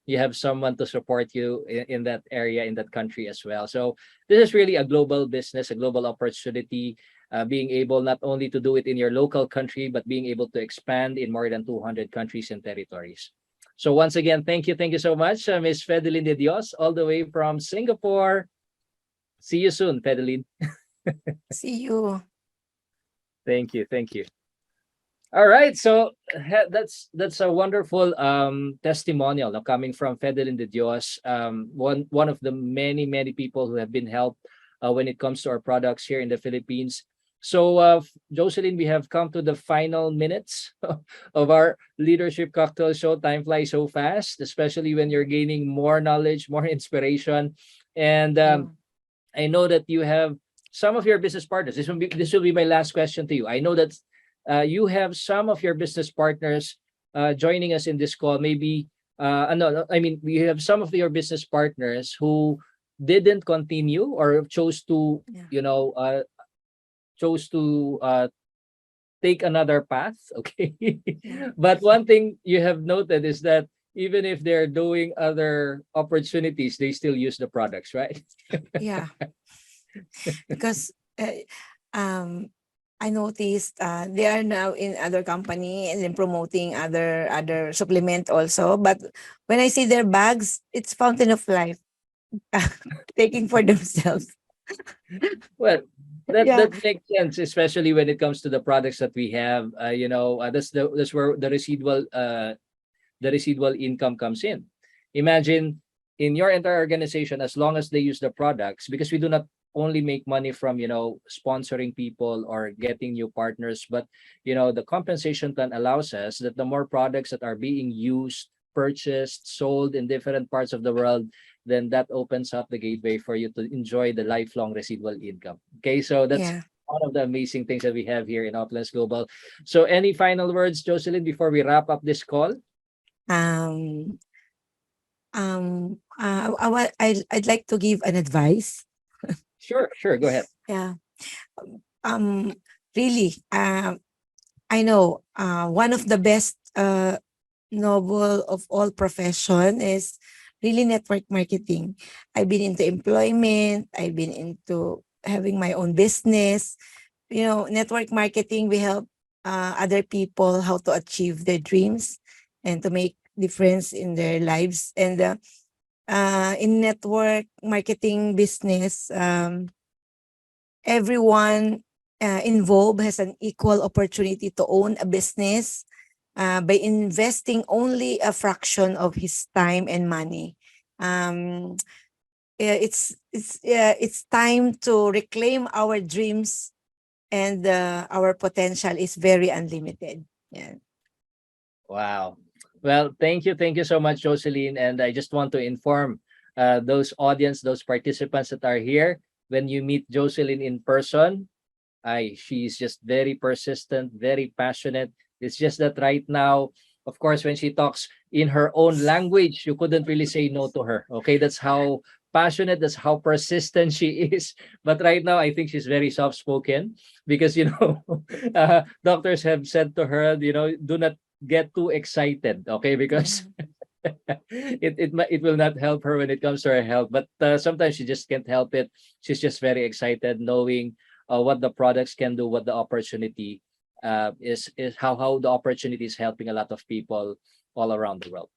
you have someone to support you in that area, in that country as well. So this is really a global business, a global opportunity. Being able not only to do it in your local country, but being able to expand in more than 200 countries and territories. So once again, thank you so much, Miss Fedeline de Dios, all the way from Singapore. See you soon, Fedeline. See you. Thank you, thank you. All right, so that's a wonderful testimonial now coming from Fedeline de Dios, one of the many people who have been helped when it comes to our products here in the Philippines. So Jocelyn, we have come to the final minutes of our leadership cocktail show. Time flies so fast, especially when you're gaining more knowledge, more inspiration, and Yeah. I know that you have some of your business partners. This will be my last question to you. I know that you have some of your business partners joining us in this call. Maybe no, I mean we have some of your business partners who didn't continue or chose to Yeah. chose to take another path. Okay, Yeah. but one thing you have noted is that even if they're doing other opportunities, they still use the products, right? Yeah. Because um I noticed they are now in other company and then promoting other supplement also. But when I see their bags, it's Fountain of Life taking for themselves. Well, that Yeah, that makes sense, especially when it comes to the products that we have. That's where the residual income comes in. Imagine in your entire organization, as long as they use the products, because we do not only make money from, sponsoring people or getting new partners, but the compensation plan allows us that the more products that are being used, purchased, sold in different parts of the world, then that opens up the gateway for you to enjoy the lifelong residual income. Okay, so that's Yeah. one of the amazing things that we have here in Opulence Global. So any final words, Jocelyn, before we wrap up this call? Um, I'd like to give an advice. Sure, sure, go ahead. Yeah. Um, Really, I know one of the best noble of all profession is really network marketing. I've been into employment. I've been into having my own business. Network marketing, we help other people how to achieve their dreams and to make difference in their lives. And in network marketing business, everyone involved has an equal opportunity to own a business by investing only a fraction of his time and money. Um, yeah, it's time to reclaim our dreams, and our potential is very unlimited. Yeah. Wow. Well, thank you so much, Jocelyn. And I just want to inform those audience, those participants that are here, when you meet Jocelyn in person, she's just very persistent, very passionate. It's just that right now, of course, when she talks in her own language, you couldn't really say no to her. Okay, that's how passionate, that's how persistent she is. But right now, I think she's very soft spoken because doctors have said to her, do not get too excited. Okay, because Mhm. it will not help her when it comes to her health. But sometimes she just can't help it. She's just very excited knowing what the products can do, what the opportunity is how the opportunity is helping a lot of people all around the world.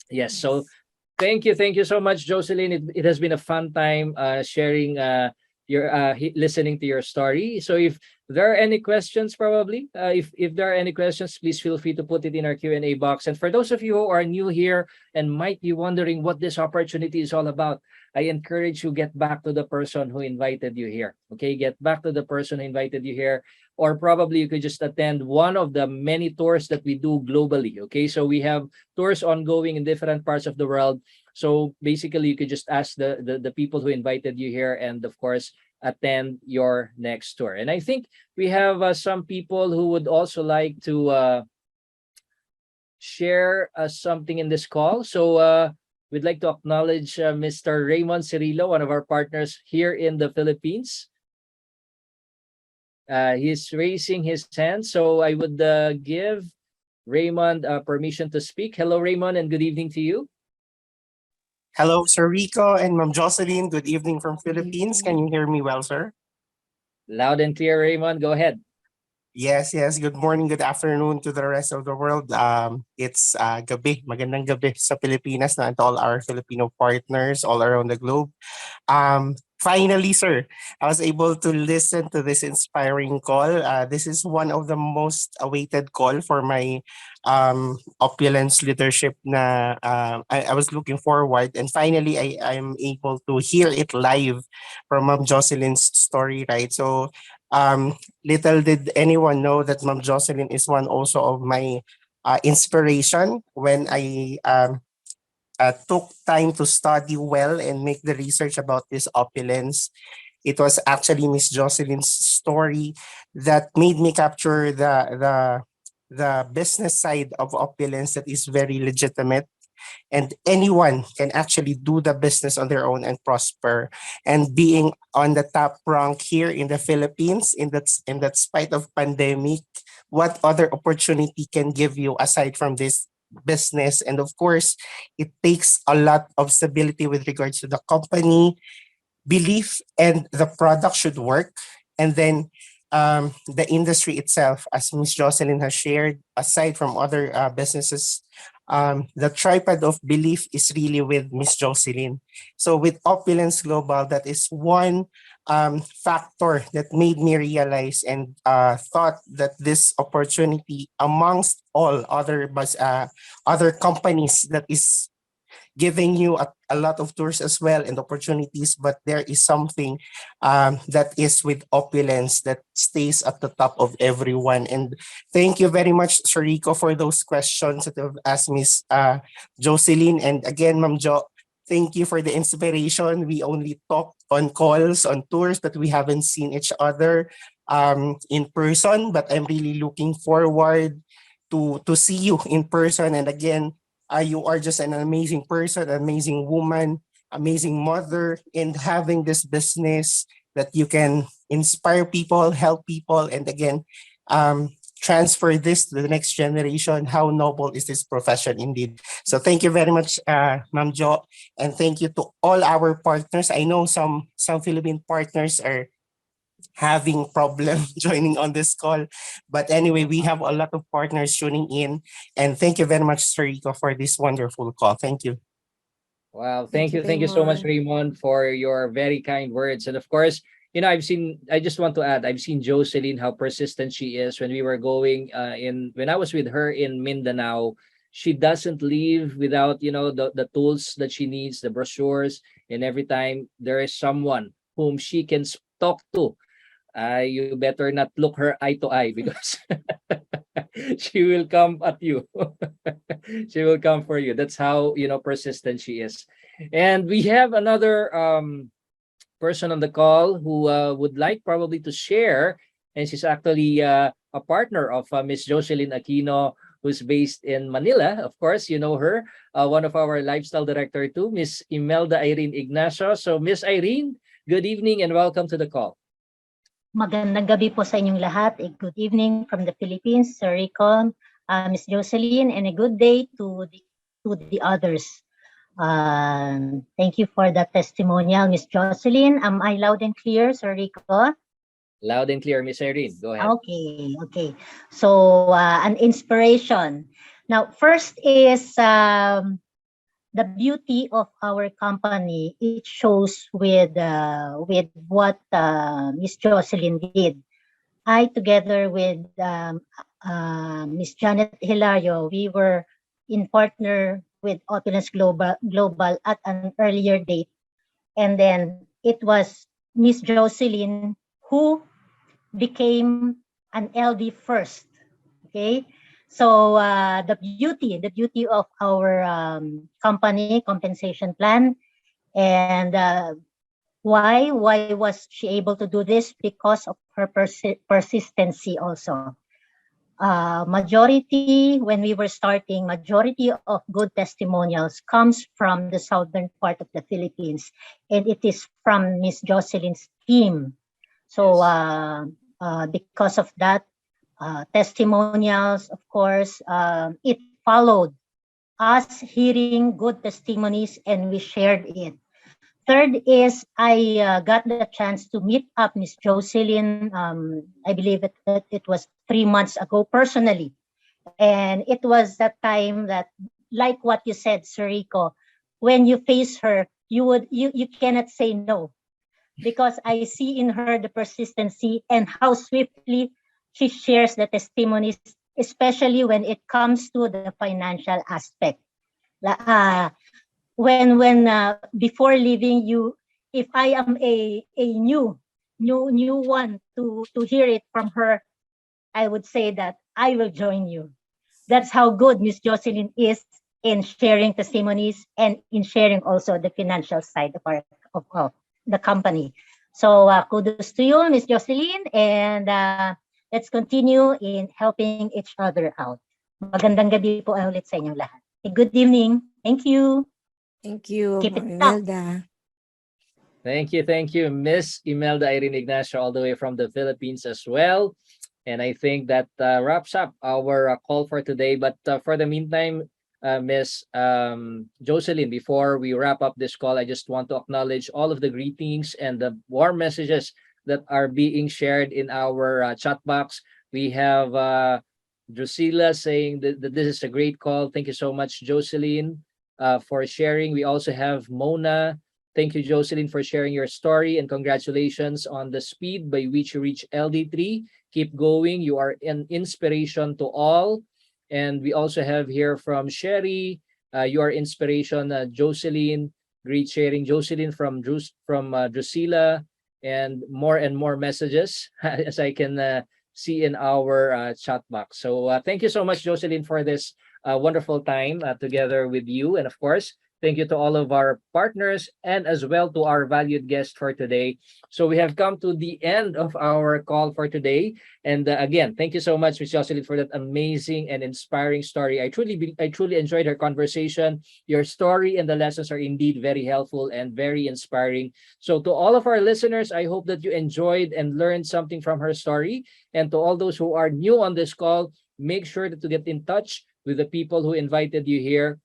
Yes, so Yes. thank you so much, Jocelyn. It has been a fun time sharing your listening to your story. So if there are any questions, probably if there are any questions, please feel free to put it in our Q&A box. And for those of you who are new here and might be wondering what this opportunity is all about, I encourage you get back to the person who invited you here. Okay, get back to the person who invited you here, or probably you could just attend one of the many tours that we do globally. Okay, so we have tours ongoing in different parts of the world. So basically, you could just ask the people who invited you here, and of course, attend your next tour. And I think we have some people who would also like to share something in this call. So we'd like to acknowledge Mr. Raymond Cirillo, one of our partners here in the Philippines. He's raising his hand, so I would give Raymond permission to speak. Hello, Raymond, and good evening to you. Hello, Sir Rico and Ma'am Jocelyn. Good evening from Good Philippines. Can evening. you hear me well, sir? Loud and clear, Raymond. Go ahead. Yes, yes. Good morning, good afternoon to the rest of the world. It's gabi, magandang gabi sa Pilipinas na, and to all our Filipino partners all around the globe. Finally, sir, I was able to listen to this inspiring call. This is one of the most awaited call for my opulence leadership na I was looking forward. And finally, I'm able to hear it live from Ma'am Jocelyn's story, right? So little did anyone know that Ma'am Jocelyn is one also of my inspiration when I took time to study well and make the research about this opulence. It was actually Miss Jocelyn's story that made me capture the business side of opulence that is very legitimate, and anyone can actually do the business on their own and prosper. And being on the top rank here in the Philippines in that spite of pandemic, what other opportunity can give you aside from this business? And of course, it takes a lot of stability with regards to the company belief, and the product should work. And then the industry itself, as Ms. Jocelyn has shared, aside from other businesses, the tripod of belief is really with Miss Jocelyn. So with Opulence Global, that is one factor that made me realize and thought that this opportunity amongst all other other companies that is giving you a lot of tours as well and opportunities, but there is something that is with Opulence that stays at the top of everyone. And thank you very much, Sir Rico, for those questions that have asked Miss Jocelyn. And again, Ma'am Jo, thank you for the inspiration. We only talk on calls, on tours, but we haven't seen each other in person. But I'm really looking forward to see you in person. And again, you are just an amazing person, amazing woman, amazing mother, and having this business that you can inspire people, help people, and again, transfer this to the next generation. How noble is this profession indeed? So thank you very much, Ma'am Jo, and thank you to all our partners. I know some Philippine partners are having problem joining on this call, but anyway, we have a lot of partners tuning in, and thank you very much, Sir Rico, for this wonderful call. Thank you. Wow, Thank you, thank you so much, Raymond. Raymond, for your very kind words. And of course, I just want to add, I've seen Jocelyn, how persistent she is. When we were going when I was with her in Mindanao, she doesn't leave without, the tools that she needs, the brochures, and every time there is someone whom she can talk to, you better not look her eye to eye because she will come at you. She will come for you. That's how persistent she is. And we have another person on the call who would like probably to share, and she's actually a partner of Miss Jocelyn Aquino, who's based in Manila. Of course, you know her, one of our lifestyle director too, Miss Imelda Irene Ignacio. So, Miss Irene, good evening and welcome to the call. Magandang gabi po sa inyong lahat. A good evening from the Philippines, Sir Rico, Ms. Jocelyn, and a good day to the others. Thank you for that testimonial, Ms. Jocelyn. Am I loud and clear, Sir Rico? Loud and clear, Miss Irene. Go ahead. Okay. So, an inspiration. Now, first is the beauty of our company. It shows with what Miss Jocelyn did. I, together with Miss Janet Hilario, we were in partner with Opulence Global at an earlier date. And then it was Miss Jocelyn who became an LD first. Okay. So the beauty of our company compensation plan, and why was she able to do this? Because of her persistency also. Majority, when we were starting, majority of good testimonials comes from the southern part of the Philippines, and it is from Miss Jocelyn's team. So because of that, testimonials, of course, it followed us hearing good testimonies and we shared it. Third is I got the chance to meet up Miss Jocelyn. I believe it was 3 months ago personally. And it was that time that, like what you said, Sir Rico, when you face her, you cannot say no, because I see in her the persistency and how swiftly she shares the testimonies, especially when it comes to the financial aspect. When before leaving you, if I am a new one to hear it from her, I would say that I will join you. That's how good Miss Jocelyn is in sharing testimonies and in sharing also the financial side of the company. So kudos to you, Miss Jocelyn, and let's continue in helping each other out. Magandang gabi po ulit sa inyong lahat. Good evening. Thank you. Thank you, Keep it Ma'am up. Imelda. Thank you, Miss Imelda Irene Ignacio, all the way from the Philippines as well. And I think that wraps up our call for today. But for the meantime, Miss Jocelyn, before we wrap up this call, I just want to acknowledge all of the greetings and the warm messages that are being shared in our chat box. We have Drusilla saying that this is a great call. Thank you so much, Jocelyn, for sharing. We also have Mona. Thank you, Jocelyn, for sharing your story, and congratulations on the speed by which you reach LD3. Keep going. You are an inspiration to all. And we also have here from Sherry, your inspiration, Jocelyn. Great sharing, Jocelyn from Drusilla, and more messages as I can see in our chat box. So thank you so much, Jocelyn, for this wonderful time together with you, and of course, thank you to all of our partners and as well to our valued guest for today. So we have come to the end of our call for today. And again, thank you so much, Ms. Jocelyn, for that amazing and inspiring story. I truly enjoyed our conversation. Your story and the lessons are indeed very helpful and very inspiring. So to all of our listeners, I hope that you enjoyed and learned something from her story. And to all those who are new on this call, make sure to get in touch with the people who invited you here.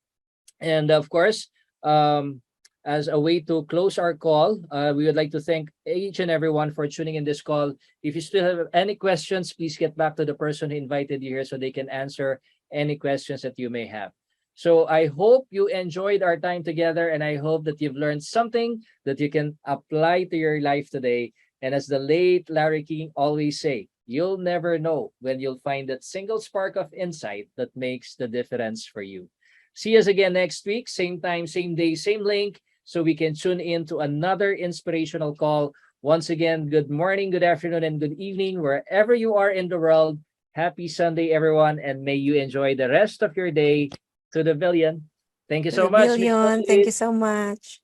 And of course, um, as a way to close our call, we would like to thank each and everyone for tuning in this call. If you still have any questions, please get back to the person who invited you here so they can answer any questions that you may have. So I hope you enjoyed our time together, and I hope that you've learned something that you can apply to your life today. And as the late Larry King always say, you'll never know when you'll find that single spark of insight that makes the difference for you. See us again next week, same time, same day, same link, so we can tune in to another inspirational call. Once again, good morning, good afternoon, and good evening, wherever you are in the world. Happy Sunday, everyone, and may you enjoy the rest of your day to the billion. Thank you To so the much, Ms. billion. Thank Jocelyn. you so much.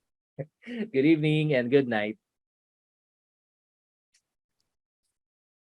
Good evening and good night.